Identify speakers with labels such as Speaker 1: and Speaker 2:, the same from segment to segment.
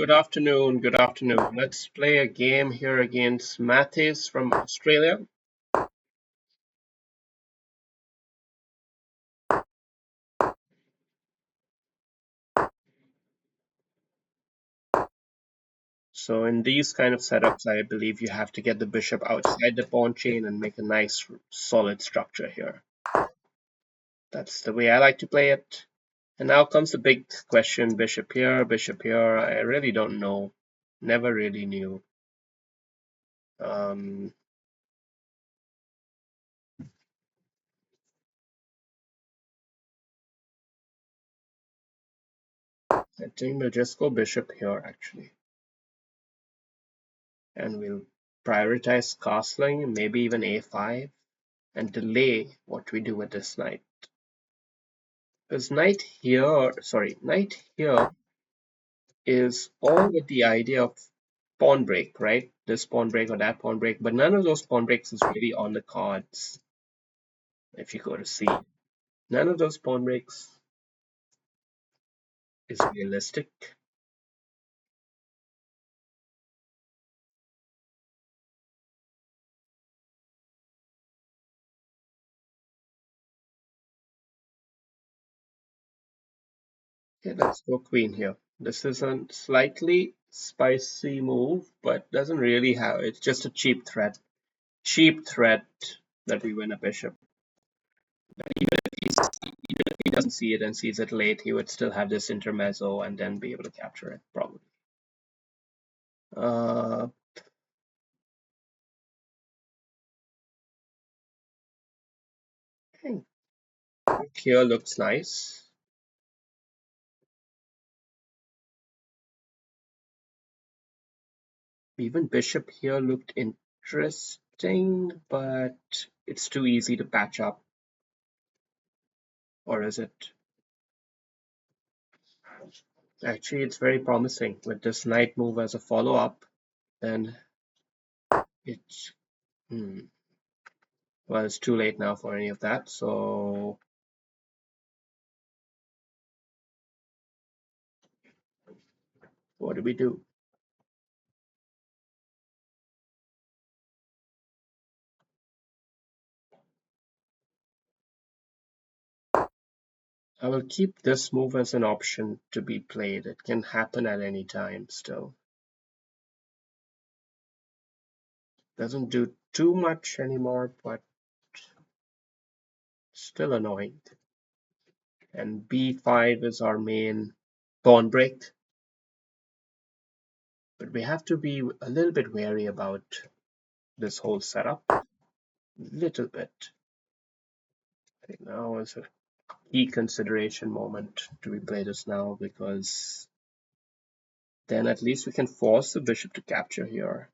Speaker 1: Good afternoon. Good afternoon. Let's play a game here against Mathis from Australia. So in these kind of setups, I believe you have to get the bishop outside the pawn chain and make a nice solid structure here. That's the way I like to play it. And now comes the big question, bishop here, bishop here. I really don't know. Never really knew. Um, I think we'll just go bishop here actually. And we'll prioritize castling, maybe even a5. And delay what we do with this knight. Because knight here is all with the idea of pawn break, right? This pawn break or that pawn break, but none of those pawn breaks is really on the cards. If you go to C, none of those pawn breaks is realistic. Okay, let's go queen here. This is a slightly spicy move, but doesn't really have, it's just a cheap threat. Cheap threat that we win a bishop. Even if he doesn't see it and sees it late, he would still have this intermezzo and then be able to capture it, probably. Uh, I think here looks nice. Even bishop here looked interesting, but it's too easy to patch up. Or is it? Actually, it's very promising with this knight move as a follow-up. Then it's well, it's too late now for any of that. So what do we do? I will keep this move as an option to be played. It can happen at any time still. Doesn't do too much anymore, but still annoying. And b5 is our main pawn break. But we have to be a little bit wary about this whole setup. Little bit. I think now is a key consideration moment. Do we play this now? Because then at least we can force the bishop to capture here,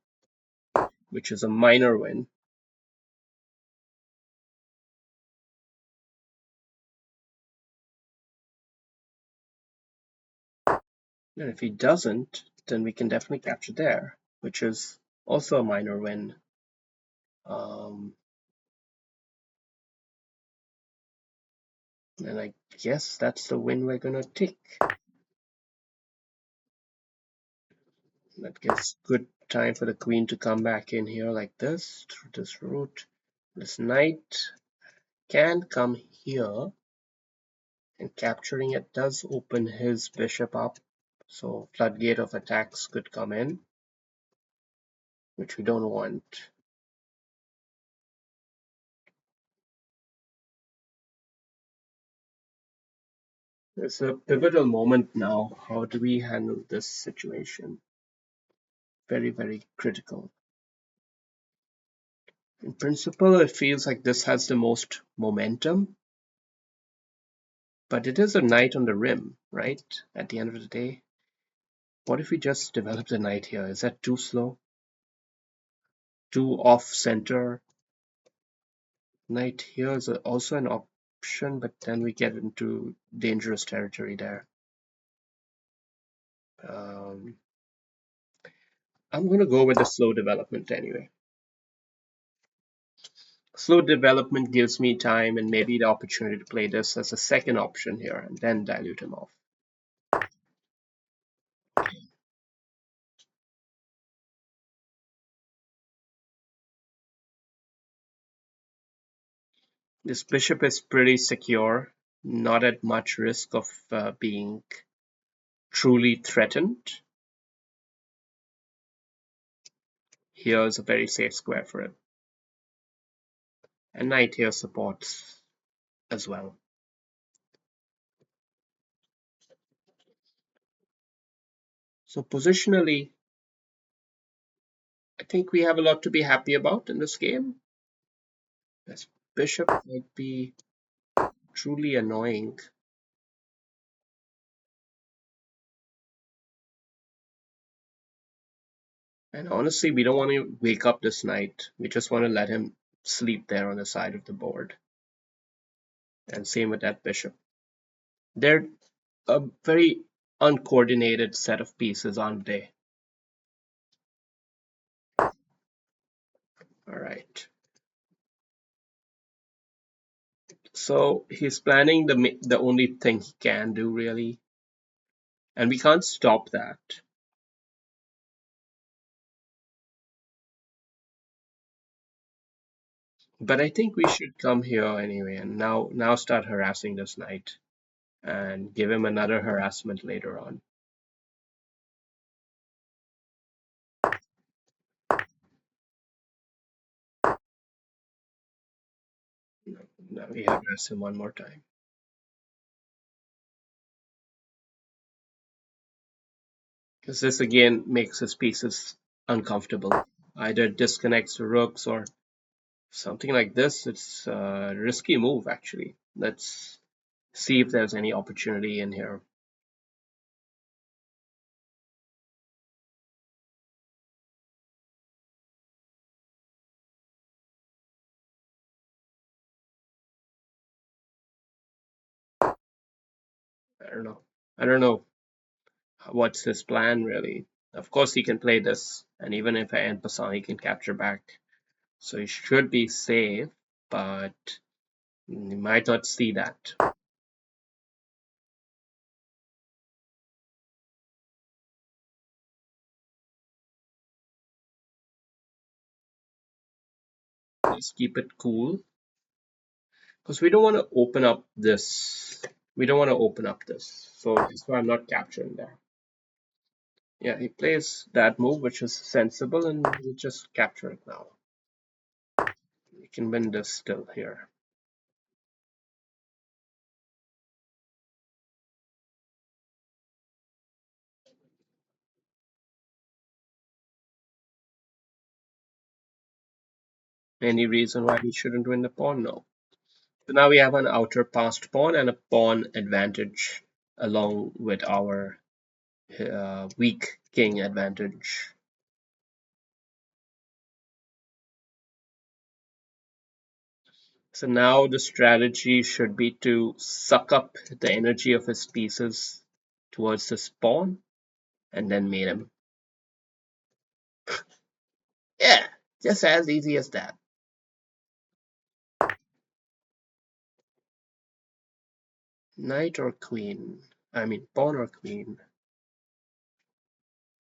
Speaker 1: which is a minor win. And if he doesn't, then we can definitely capture there, which is also a minor win. And I guess that's the win we're gonna take. That gives good time for the queen to come back in here like this, through this route. This knight can come here, and capturing it does open his bishop up. So floodgate of attacks could come in, which we don't want. It's a pivotal moment now. How do we handle this situation? Very, very critical. In principle, it feels like this has the most momentum, but it is a knight on the rim, right? At the end of the day. What if we just develop the knight here? Is that too slow? Too off center? Knight here is also an option, but then we get into dangerous territory there. I'm going to go with the slow development anyway. Slow development gives me time and maybe the opportunity to play this as a second option here and then dilute him off. This bishop is pretty secure, not at much risk of being truly threatened. Here's a very safe square for it. And knight here supports as well. So positionally, I think we have a lot to be happy about in this game. This bishop might be truly annoying. And honestly, we don't want to wake up this knight. We just want to let him sleep there on the side of the board. And same with that bishop. They're a very uncoordinated set of pieces, aren't they? All right. So he's planning the only thing he can do really, and we can't stop that. But I think we should come here anyway, and now start harassing this knight and give him another harassment later on. Now we harass him one more time. Because this again makes his pieces uncomfortable. Either disconnects the rooks or something like this. It's a risky move, actually. Let's see if there's any opportunity in here. I don't know. I don't know what's his plan really. Of course, he can play this, and even if I end passant, he can capture back. So he should be safe, but he might not see that. Just keep it cool, because we don't want to open up this. We don't want to open up this. So that's why I'm not capturing there. Yeah, he plays that move, which is sensible, and we just capture it now. We can win this still here. Any reason why we shouldn't win the pawn? No. So now we have an outer passed pawn and a pawn advantage along with our weak king advantage. So now the strategy should be to suck up the energy of his pieces towards this pawn and then mate him. Yeah, just as easy as that. Knight or queen? I mean, pawn or queen?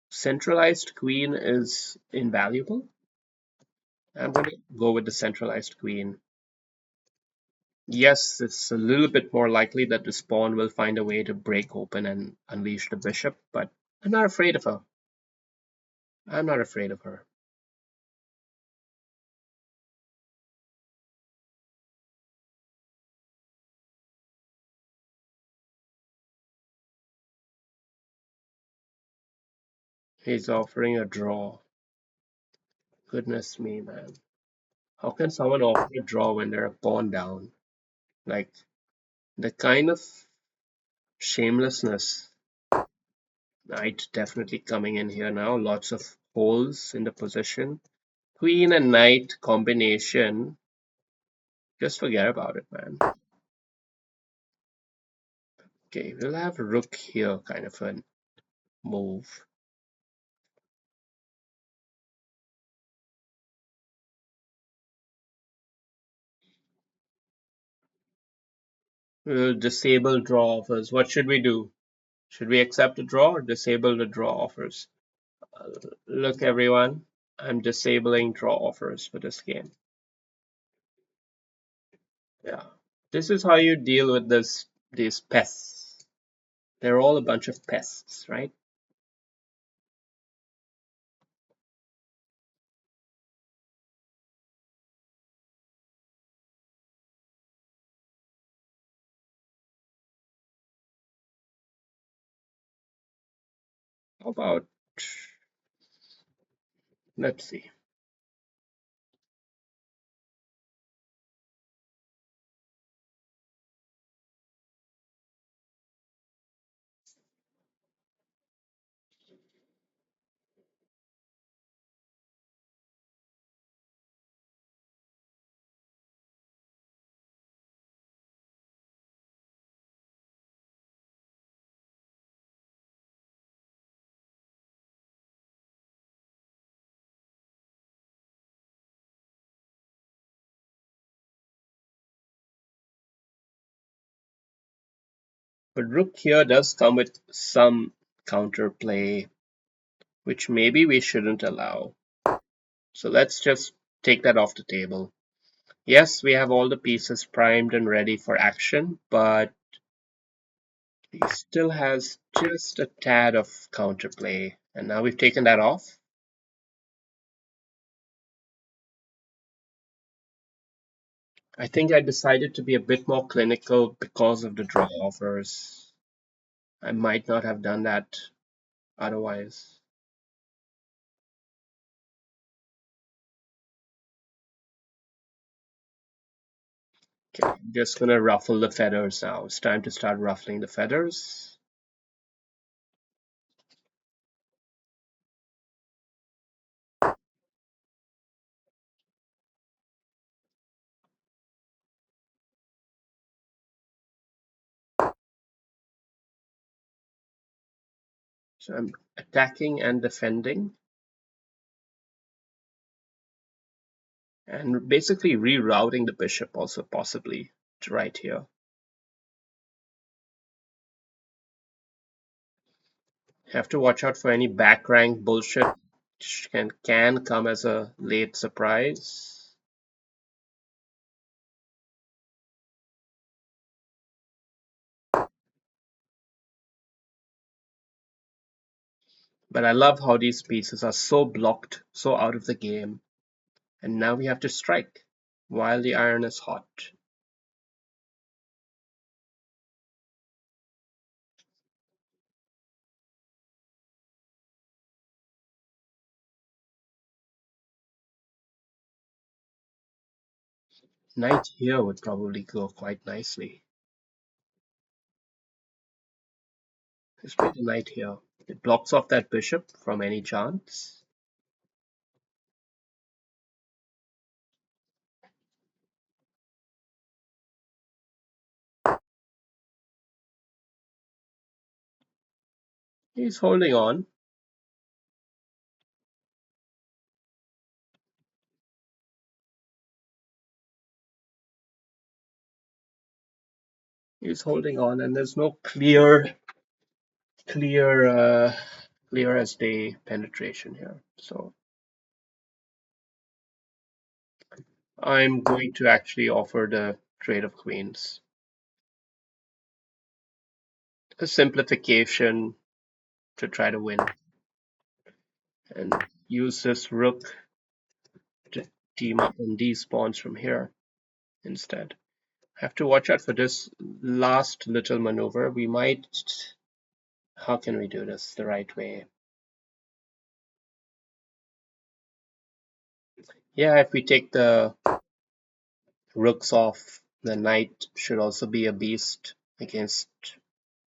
Speaker 1: Centralized queen is invaluable. I'm going to go with the centralized queen. Yes, it's a little bit more likely that this pawn will find a way to break open and unleash the bishop, but I'm not afraid of her. I'm not afraid of her. He's offering a draw. Goodness me, man. How can someone offer a draw when they're a pawn down? Like, the kind of shamelessness. Knight definitely coming in here now. Lots of holes in the position. Queen and knight combination. Just forget about it, man. Okay, we'll have rook here, kind of a move. We'll disable draw offers. What should we do? Should we accept a draw or disable the draw offers? Look, everyone, I'm disabling draw offers for this game. Yeah. This is how you deal with these pests. They're all a bunch of pests, right? How about, let's see. But rook here does come with some counterplay, which maybe we shouldn't allow. So let's just take that off the table. Yes, we have all the pieces primed and ready for action, but he still has just a tad of counterplay. And now we've taken that off. I think I decided to be a bit more clinical because of the draw offers. I might not have done that otherwise. Okay, I'm just gonna ruffle the feathers now. It's time to start ruffling the feathers. So I'm attacking and defending, and basically rerouting the bishop also possibly to right here. Have to watch out for any back rank bullshit which can come as a late surprise. But I love how these pieces are so blocked, so out of the game. And now we have to strike while the iron is hot. Knight here would probably go quite nicely. Let's play the knight here. It blocks off that bishop from any chance. He's holding on. He's holding on, and there's no clear, clear as day penetration here. So I'm going to actually offer the trade of queens. A simplification to try to win, and use this rook to team up on these pawns from here instead. Have to watch out for this last little maneuver. We might. How can we do this the right way? Yeah, if we take the rooks off, the knight should also be a beast against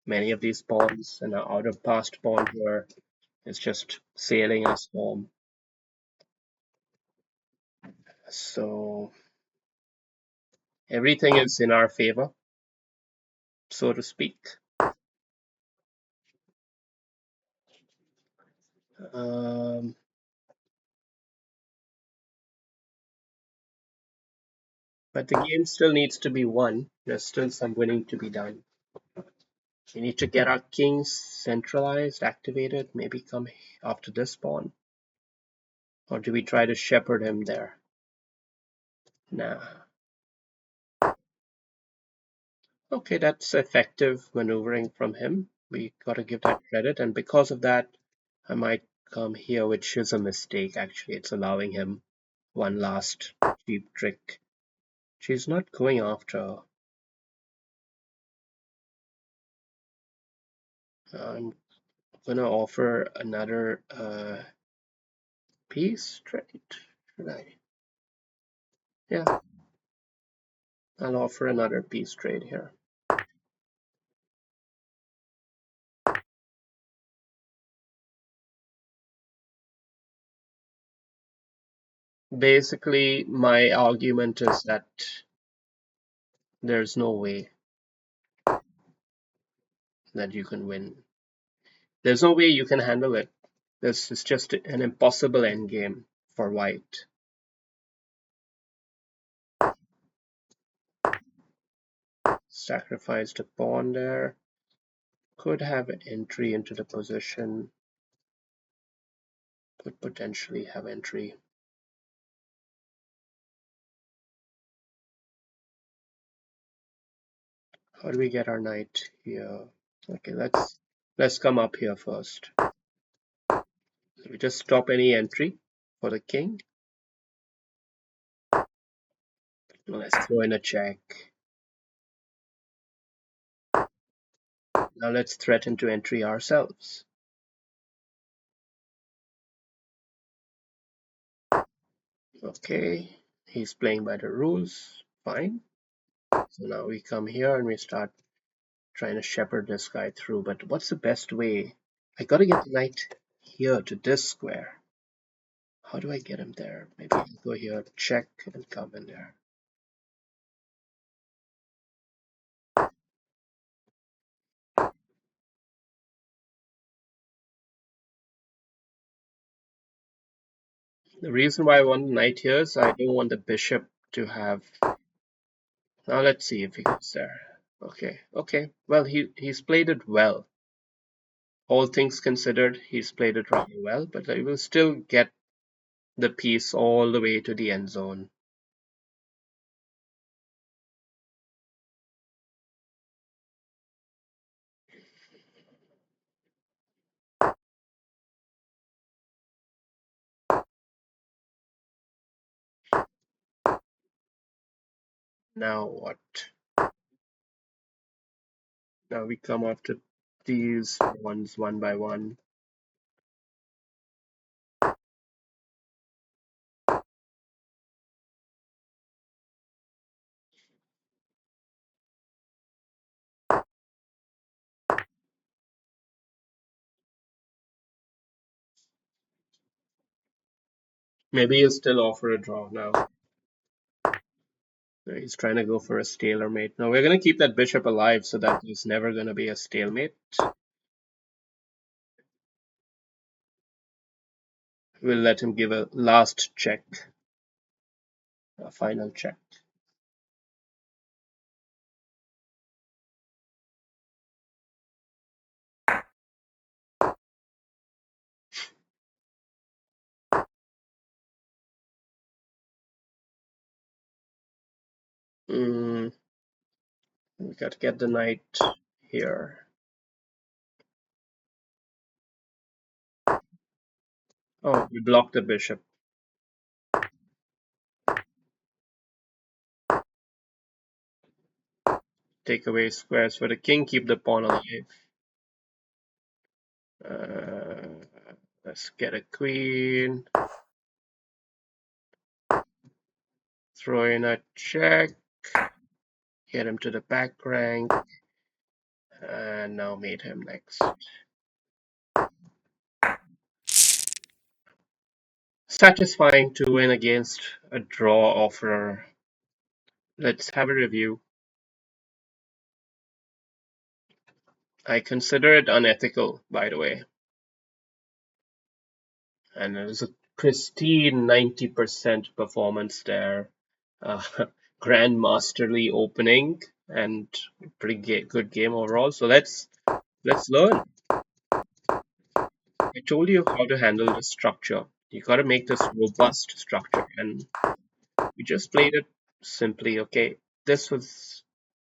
Speaker 1: many of these pawns, and our outer passed pawn here is just sailing us home. So everything is in our favor, so to speak. Um, but the game still needs to be won. There's still some winning to be done. We need to get our kings centralized, activated, maybe come after this pawn. Or do we try to shepherd him there? Nah. Okay, that's effective maneuvering from him. We gotta give that credit, and because of that, I might come here, which is a mistake actually. It's allowing him one last cheap trick. She's not going after. I'm gonna offer another piece trade. Should I? Yeah, I'll offer another piece trade here. Basically, my argument is that there's no way that you can win. There's no way you can handle it. This is just an impossible endgame for white. Sacrificed a pawn there. Could have entry into the position. Could potentially have entry. How do we get our knight here? Okay, let's come up here first. We just stop any entry for the king. Let's throw in a check. Now let's threaten to entry ourselves. Okay, he's playing by the rules. Fine. So now we come here and we start trying to shepherd this guy through. But what's the best way? I gotta get the knight here to this square. How do I get him there? Maybe I'll go here, check, and come in there. The reason why I want the knight here is I don't want the bishop to have. Now let's see if he goes there. Okay, okay. Well, he's played it well. All things considered, he's played it rather well, but I will still get the piece all the way to the end zone. Now what? Now we come after these ones one by one. Maybe he'll still offer a draw now. He's trying to go for a stalemate. No, we're going to keep that bishop alive so that there's never going to be a stalemate. We'll let him give a last check, a final check. We got to get the knight here. Oh, we blocked the bishop. Take away squares for the king, keep the pawn alive. Let's get a queen. Throw in a check. Get him to the back rank. And now mate him next. Satisfying to win against a draw offerer. Let's have a review. I consider it unethical, by the way. And it was a pristine 90% performance there. Uh, grandmasterly opening and pretty good game overall. So let's learn. I told you how to handle the structure. You got to make this robust structure, and we just played it simply. Okay, this was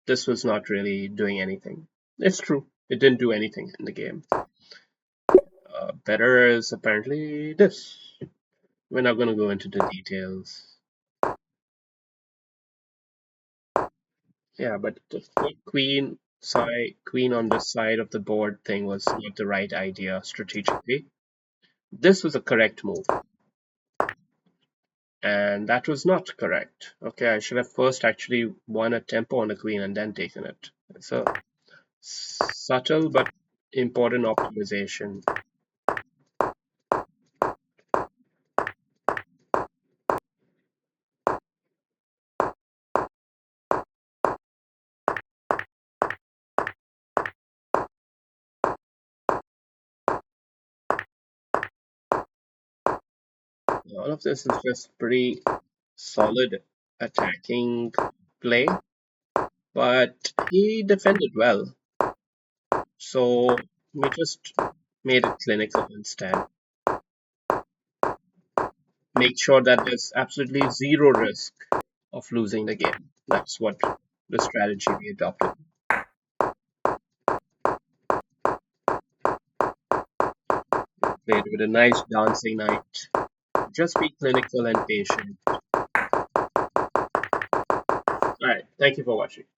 Speaker 1: this was not really doing anything. It's true. It didn't do anything in the game. Better is apparently this. We're not going to go into the details. Yeah, but the queen on this side of the board thing was not the right idea strategically. This was a correct move, and that was not correct. Okay, I should have first actually won a tempo on the queen and then taken it. It's a subtle but important optimization. All of this is just pretty solid attacking play, but he defended well. So we just made it clinical instead. Make sure that there's absolutely zero risk of losing the game. That's what the strategy we adopted. Played with a nice dancing knight. Just be clinical and patient. All right. Thank you for watching.